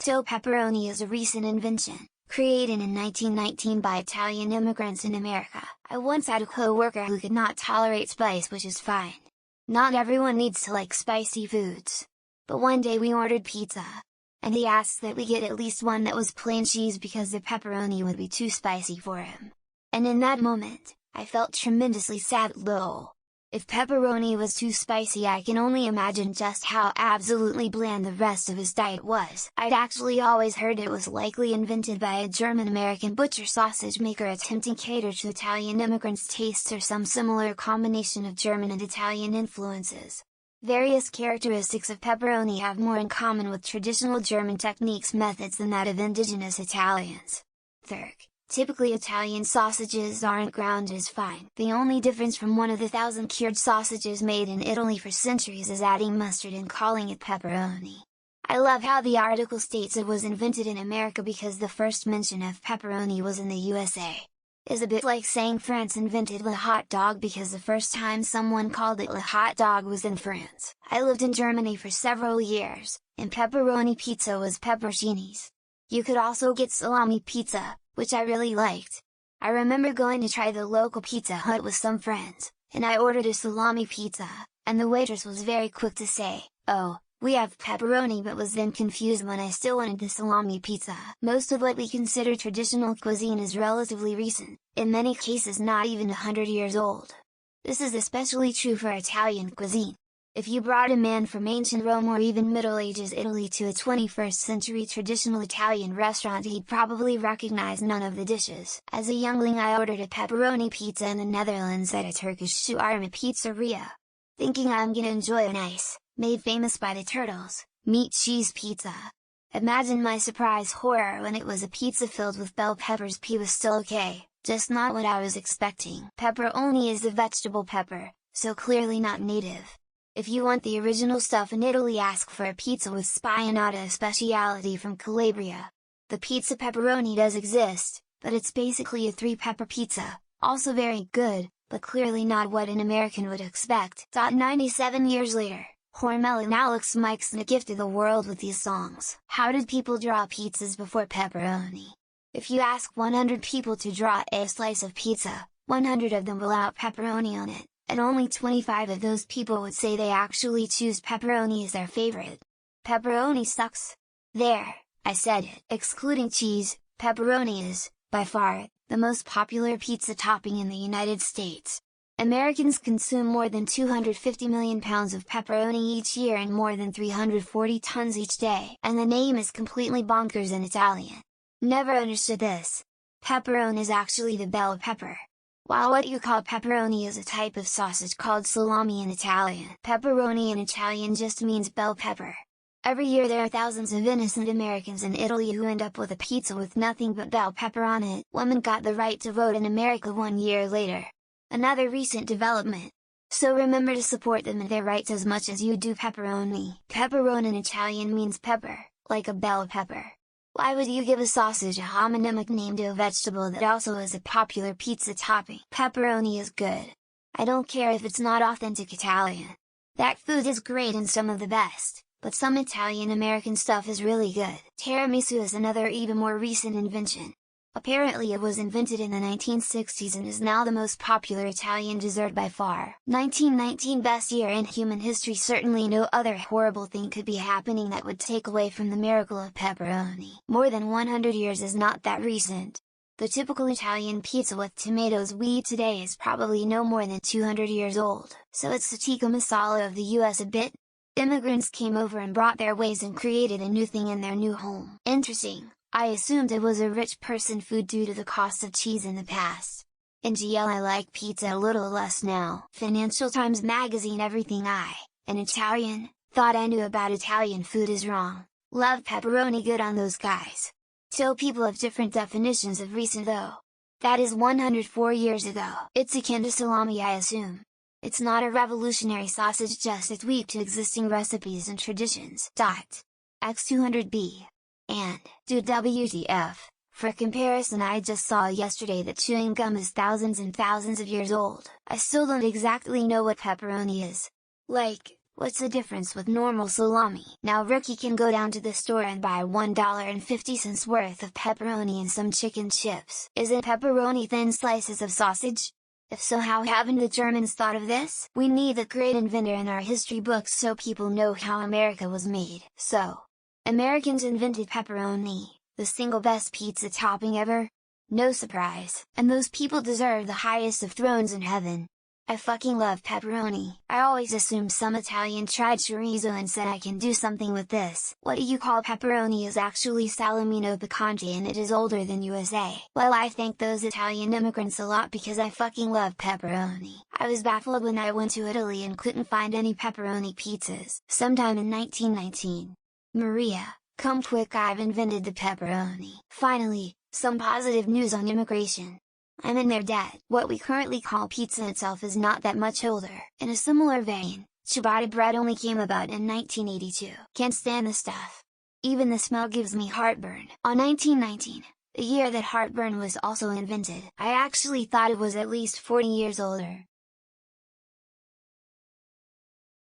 TIL Pepperoni is a recent invention, created in 1919 by Italian immigrants in America. I once had a co-worker who could not tolerate spice, which is fine. Not everyone needs to like spicy foods. But one day we ordered pizza, and he asked that we get at least one that was plain cheese because the pepperoni would be too spicy for him. And in that moment, I felt tremendously sad. Lol. If pepperoni was too spicy, I can only imagine just how absolutely bland the rest of his diet was. I'd actually always heard it was likely invented by a German-American butcher sausage maker attempting to cater to Italian immigrants' tastes or some similar combination of German and Italian influences. Various characteristics of pepperoni have more in common with traditional German techniques methods than that of indigenous Italians. Typically Italian sausages aren't ground as fine. The only difference from one of the 1,000 cured sausages made in Italy for centuries is adding mustard and calling it pepperoni. I love how the article states it was invented in America because the first mention of pepperoni was in the USA. Is a bit like saying France invented le hot dog because the first time someone called it le hot dog was in France. I lived in Germany for several years, and pepperoni pizza was pepperoncinis. You could also get salami pizza, which I really liked. I remember going to try the local Pizza Hut with some friends, and I ordered a salami pizza, and the waitress was very quick to say, "Oh, we have pepperoni," but was then confused when I still wanted the salami pizza. Most of what we consider traditional cuisine is relatively recent, in many cases not even 100 years old. This is especially true for Italian cuisine. If you brought a man from ancient Rome or even Middle Ages Italy to a 21st century traditional Italian restaurant, he'd probably recognize none of the dishes. As a youngling I ordered a pepperoni pizza in the Netherlands at a Turkish shawarma pizzeria. Thinking I'm gonna enjoy a nice, made famous by the turtles, meat cheese pizza. Imagine my surprise horror when it was a pizza filled with bell peppers. P was still okay, just not what I was expecting. Pepperoni is a vegetable pepper, so clearly not native. If you want the original stuff in Italy, ask for a pizza with spinata, a speciality from Calabria. The pizza pepperoni does exist, but it's basically a 3-pepper pizza, also very good, but clearly not what an American would expect. 97 years later, Hormel and Alex Meixner gifted the world with these songs. How did people draw pizzas before pepperoni? If you ask 100 people to draw a slice of pizza, 100 of them will out pepperoni on it. And only 25 of those people would say they actually choose pepperoni as their favorite. Pepperoni sucks. There, I said it. Excluding cheese, pepperoni is, by far, the most popular pizza topping in the United States. Americans consume more than 250 million pounds of pepperoni each year and more than 340 tons each day. And the name is completely bonkers in Italian. Never understood this. Pepperoni is actually the bell pepper. While what you call pepperoni is a type of sausage called salami in Italian. Pepperoni in Italian just means bell pepper. Every year there are thousands of innocent Americans in Italy who end up with a pizza with nothing but bell pepper on it. Women got the right to vote in America 1 year later. Another recent development. So remember to support them and their rights as much as you do pepperoni. Pepperoni in Italian means pepper, like a bell pepper. Why would you give a sausage a homonymic name to a vegetable that also is a popular pizza topping? Pepperoni is good. I don't care if it's not authentic Italian. That food is great and some of the best, but some Italian American stuff is really good. Tiramisu is another even more recent invention. Apparently it was invented in the 1960s and is now the most popular Italian dessert by far. 1919 best year in human history. Certainly no other horrible thing could be happening that would take away from the miracle of pepperoni. More than 100 years is not that recent. The typical Italian pizza with tomatoes we eat today is probably no more than 200 years old. So it's the tikka masala of the US a bit? Immigrants came over and brought their ways and created a new thing in their new home. Interesting. I assumed it was a rich person food due to the cost of cheese in the past. In GL I like pizza a little less now. Financial Times magazine. Everything an Italian, thought I knew about Italian food is wrong. Love pepperoni. Good on those guys. Till people have different definitions of recent though. That is 104 years ago. It's akin to salami I assume. It's not a revolutionary sausage, just a tweak to existing recipes and traditions. X200B. And, dude, WTF, for comparison I just saw yesterday that chewing gum is thousands and thousands of years old. I still don't exactly know what pepperoni is. Like, What's the difference with normal salami? Now Ricky can go down to the store and buy $1.50 worth of pepperoni and some chicken chips. Isn't pepperoni thin slices of sausage? If so, how haven't the Germans thought of this? We need the great inventor in our history books so people know how America was made. So, Americans invented pepperoni, the single best pizza topping ever? No surprise, and those people deserve the highest of thrones in heaven. I fucking love pepperoni. I always assumed some Italian tried chorizo and said I can do something with this. What do you call pepperoni is actually Salamino Picante and it is older than USA. Well, I thank those Italian immigrants a lot because I fucking love pepperoni. I was baffled when I went to Italy and couldn't find any pepperoni pizzas. Sometime in 1919. Maria, come quick, I've invented the pepperoni. Finally, some positive news on immigration. I'm in their debt. What we currently call pizza itself is not that much older. In a similar vein, ciabatta bread only came about in 1982. Can't stand the stuff. Even the smell gives me heartburn. On 1919, the year that heartburn was also invented, I actually thought it was at least 40 years older.